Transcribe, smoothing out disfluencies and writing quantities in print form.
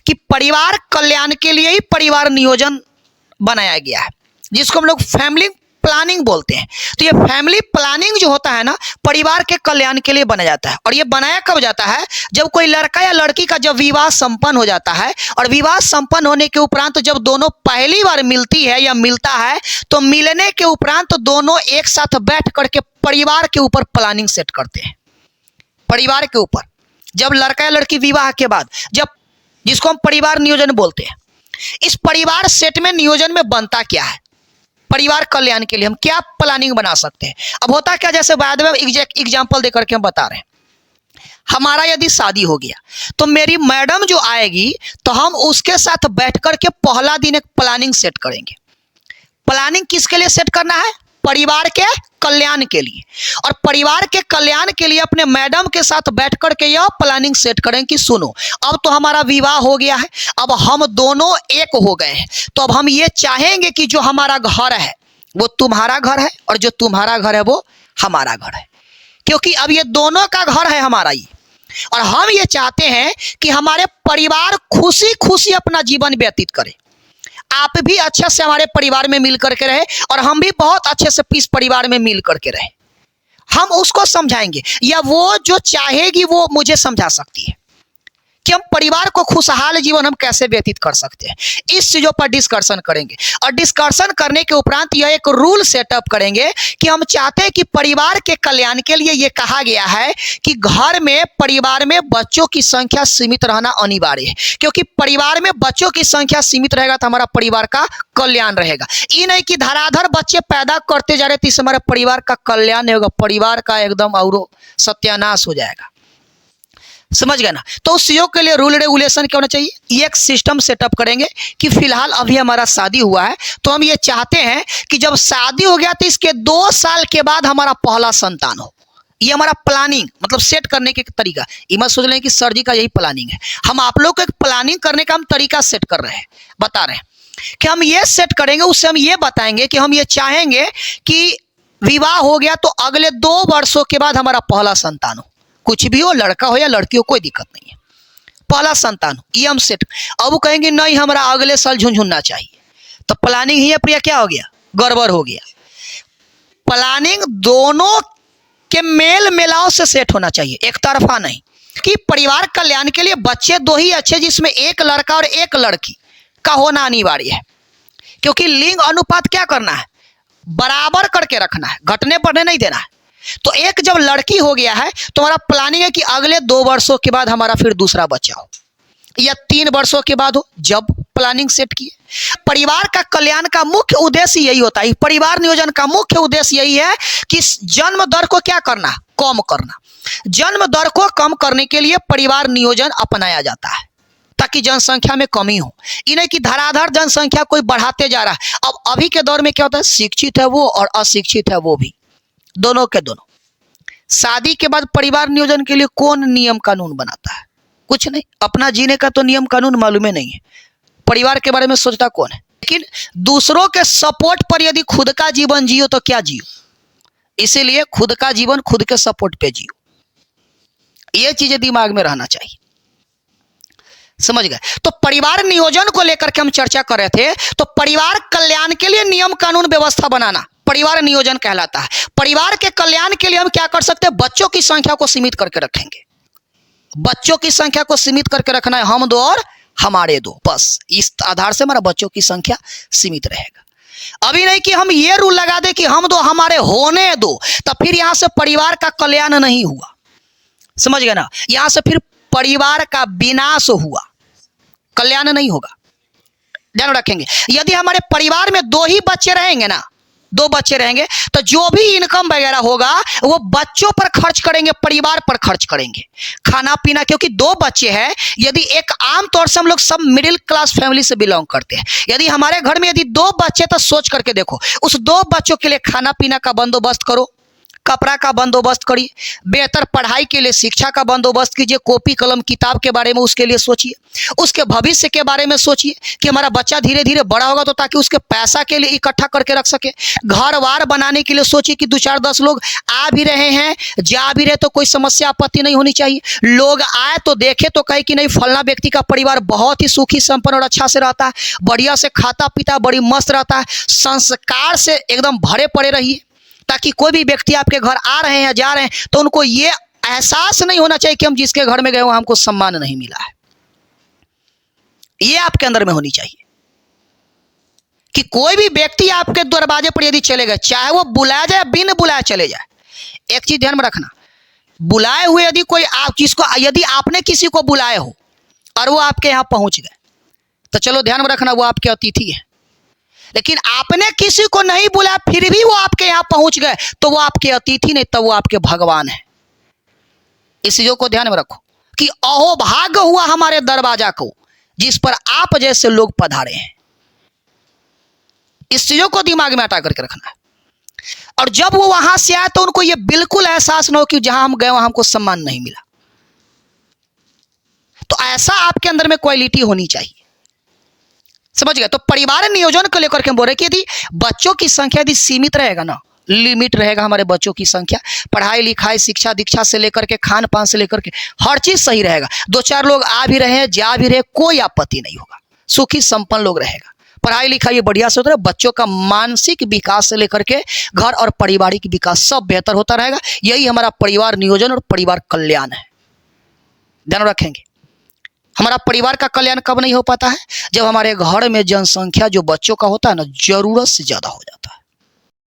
कि परिवार कल्याण के लिए ही परिवार नियोजन बनाया गया है, जिसको हम लोग फैमिली प्लानिंग बोलते हैं। तो ये फैमिली प्लानिंग जो होता है ना, परिवार के कल्याण के लिए बनाया जाता है। और ये बनाया कब जाता है? जब कोई लड़का या लड़की का जब विवाह संपन्न हो जाता है, और विवाह संपन्न होने के उपरांत जब दोनों पहली बार मिलती है या मिलता है, तो मिलने के उपरांत तो दोनों एक साथ बैठ करके परिवार के ऊपर प्लानिंग सेट करते हैं। परिवार के ऊपर जब लड़का या लड़की विवाह के बाद, जब जिसको हम परिवार नियोजन बोलते हैं, इस परिवार सेट में नियोजन में बनता क्या है, परिवार कल्याण के लिए हम क्या प्लानिंग बना सकते हैं। अब होता क्या, जैसे बाद में एग्जांपल देकर के हम बता रहे हैं, हमारा यदि शादी हो गया तो मेरी मैडम जो आएगी तो हम उसके साथ बैठ करके पहला दिन एक प्लानिंग सेट करेंगे। प्लानिंग किसके लिए सेट करना है? परिवार के कल्याण के लिए। और परिवार के कल्याण के लिए अपने मैडम के साथ बैठ करके यह प्लानिंग सेट करें कि सुनो, अब तो हमारा विवाह हो गया है, अब हम दोनों एक हो गए हैं, तो अब हम ये चाहेंगे कि जो हमारा घर है वो तुम्हारा घर है और जो तुम्हारा घर है वो हमारा घर है, क्योंकि अब ये दोनों का घर है हमारा ही। और हम ये चाहते हैं कि हमारे परिवार खुशी खुशी अपना जीवन व्यतीत करे, आप भी अच्छे से हमारे परिवार में मिल करके रहे और हम भी बहुत अच्छे से इस परिवार में मिल करके रहे। हम उसको समझाएंगे, या वो जो चाहेगी वो मुझे समझा सकती है कि हम परिवार को खुशहाल जीवन हम कैसे व्यतीत कर सकते हैं। इस चीज़ों पर डिस्कशन करेंगे। और डिस्कशन करने के उपरांत यह एक रूल सेटअप करेंगे कि हम चाहते हैं कि परिवार के कल्याण के लिए ये कहा गया है कि घर में, परिवार में बच्चों की संख्या सीमित रहना अनिवार्य है, क्योंकि परिवार में बच्चों की संख्या सीमित रहेगा तो हमारा परिवार का कल्याण रहेगा। ये नहीं कि धराधर बच्चे पैदा करते जा रहे तो इससे हमारे परिवार का कल्याण नहीं होगा, परिवार का एकदम और सत्यानाश हो जाएगा। समझ गए ना? तो उस चीज़ों के लिए रूल रेगुलेशन क्या होना चाहिए, ये एक सिस्टम सेटअप करेंगे कि फिलहाल अभी हमारा शादी हुआ है तो हम ये चाहते हैं कि जब शादी हो गया तो इसके 2 साल के बाद हमारा पहला संतान हो। ये हमारा प्लानिंग मतलब सेट करने के तरीका। ये मत सोच लें कि सर जी का यही प्लानिंग है, हम आप लोग को एक प्लानिंग करने का हम तरीका सेट कर रहे हैं, बता रहे हैं कि हम ये सेट करेंगे। उससे हम ये बताएंगे कि हम ये चाहेंगे कि विवाह हो गया तो अगले 2 वर्षों के बाद हमारा पहला संतान हो, कुछ भी हो, लड़का हो या लड़की हो, कोई दिक्कत नहीं है, पहला संतान हो, ये हम सेट। अब वो कहेंगे नहीं हमारा अगले साल झुनझुनना चाहिए, तो प्लानिंग ही प्रिया क्या हो गया, गड़बड़ हो गया। प्लानिंग दोनों के मेल मिलाव से सेट होना चाहिए, एक तरफा नहीं। कि परिवार कल्याण के लिए बच्चे 2 ही अच्छे, जिसमें एक लड़का और एक लड़की का होना अनिवार्य है, क्योंकि लिंग अनुपात क्या करना है, बराबर करके रखना है, घटने बढ़ने नहीं देना है। तो एक जब लड़की हो गया है तो हमारा प्लानिंग है कि अगले 2 वर्षों के बाद हमारा फिर दूसरा बच्चा हो, या 3 वर्षों के बाद हो, जब प्लानिंग सेट किए। परिवार का कल्याण का मुख्य उद्देश्य यही होता है, परिवार नियोजन का मुख्य उद्देश्य यही है कि जन्म दर को क्या करना, कम करना। जन्म दर को कम करने के लिए परिवार नियोजन अपनाया जाता है ताकि जनसंख्या में कमी हो। ये नहीं कि धराधर जनसंख्या कोई बढ़ाते जा रहा है। अब अभी के दौर में क्या होता है, शिक्षित है वो और अशिक्षित है वो भी, दोनों के दोनों। शादी के बाद परिवार नियोजन के लिए कौन नियम कानून बनाता है, कुछ नहीं। अपना जीने का तो नियम कानून मालूम नहीं है, परिवार के बारे में सोचता कौन है। लेकिन दूसरों के सपोर्ट पर यदि खुद का जीवन जियो तो क्या जियो, इसीलिए खुद का जीवन खुद के सपोर्ट पे जियो, ये चीजें दिमाग में रहना चाहिए। समझ गए? तो परिवार नियोजन को लेकर के हम चर्चा कर रहे थे। तो परिवार कल्याण के लिए नियम कानून व्यवस्था बनाना परिवार नियोजन कहलाता है। परिवार के कल्याण के लिए हम क्या कर सकते हैं, बच्चों की संख्या को सीमित करके रखेंगे। बच्चों की संख्या को सीमित करके रखना है, हम 2 और हमारे 2, बस इस आधार से हमारा बच्चों की संख्या सीमित रहेगा। अभी नहीं कि हम ये रूल लगा दे कि हम 2 हमारे होने दो, तो फिर यहां से परिवार का कल्याण नहीं हुआ। समझ गए ना? यहां से फिर परिवार का विनाश हुआ, कल्याण नहीं होगा। ध्यान रखेंगे, यदि हमारे परिवार में 2 ही बच्चे रहेंगे ना, 2 बच्चे रहेंगे, तो जो भी इनकम वगैरह होगा वो बच्चों पर खर्च करेंगे, परिवार पर खर्च करेंगे, खाना पीना। क्योंकि 2 बच्चे हैं, यदि एक आम तौर से हम लोग सब मिडिल क्लास फैमिली से बिलोंग करते हैं, यदि हमारे घर में यदि 2 बच्चे, तो सोच करके देखो, उस 2 बच्चों के लिए खाना पीना का बंदोबस्त करो, कपड़ा का बंदोबस्त करिए, बेहतर पढ़ाई के लिए शिक्षा का बंदोबस्त कीजिए, कॉपी कलम किताब के बारे में उसके लिए सोचिए, उसके भविष्य के बारे में सोचिए कि हमारा बच्चा धीरे धीरे बड़ा होगा तो ताकि उसके पैसा के लिए इकट्ठा करके रख सके। घर वार बनाने के लिए सोचिए कि 2-4-10 लोग आ भी रहे हैं, जा भी रहे तो कोई समस्या आपत्ति नहीं होनी चाहिए। लोग आए तो देखे तो कहे कि नहीं फलना व्यक्ति का परिवार बहुत ही सुखी संपन्न और अच्छा से रहता है, बढ़िया से खाता पीता बड़ी मस्त रहता है, संस्कार से एकदम भरे पड़े रहिए ताकि कोई भी व्यक्ति आपके घर आ रहे हैं जा रहे हैं तो उनको ये एहसास नहीं होना चाहिए कि हम जिसके घर में गए वहां हमको सम्मान नहीं मिला है। ये आपके अंदर में होनी चाहिए कि कोई भी व्यक्ति आपके दरवाजे पर यदि चले गए, चाहे वो बुलाया जाए बिन बुलाए चले जाए, एक चीज ध्यान में रखना, बुलाए हुए यदि कोई आप जिसको यदि आपने किसी को बुलाए हो और वो आपके यहाँ पहुंच गए तो चलो ध्यान में रखना वो आपके अतिथि है। लेकिन आपने किसी को नहीं बुलाया फिर भी वो आपके यहाँ पहुंच गए तो वो आपके अतिथि नहीं, तब वो आपके भगवान है। इस चीजों को ध्यान में रखो कि अहोभाग्य हुआ हमारे दरवाजा को जिस पर आप जैसे लोग पधारे हैं। इस चीजों को दिमाग में हटा करके रखना है। और जब वो वहां से आए तो उनको ये बिल्कुल एहसास न हो कि जहां हम गए वहां हमको सम्मान नहीं मिला। तो ऐसा आपके अंदर में क्वालिटी होनी चाहिए, समझ गए। तो परिवार नियोजन को लेकर के हम बोल रहे कि यदि बच्चों की संख्या यदि सीमित रहेगा ना, लिमिट रहेगा हमारे बच्चों की संख्या, पढ़ाई लिखाई शिक्षा दीक्षा से लेकर के खान पान से लेकर के हर चीज सही रहेगा, 2-4 लोग आ भी रहे हैं जा भी रहे, कोई आपत्ति नहीं होगा, सुखी संपन्न लोग रहेगा, पढ़ाई लिखाई बढ़िया से होता है, बच्चों का मानसिक विकास से लेकर के घर और पारिवारिक विकास सब बेहतर होता रहेगा। यही हमारा परिवार नियोजन और परिवार कल्याण है। ध्यान रखेंगे। हमारा परिवार का कल्याण कब नहीं हो पाता है? जब हमारे घर में जनसंख्या जो बच्चों का होता है ना जरूरत से ज्यादा हो जाता है।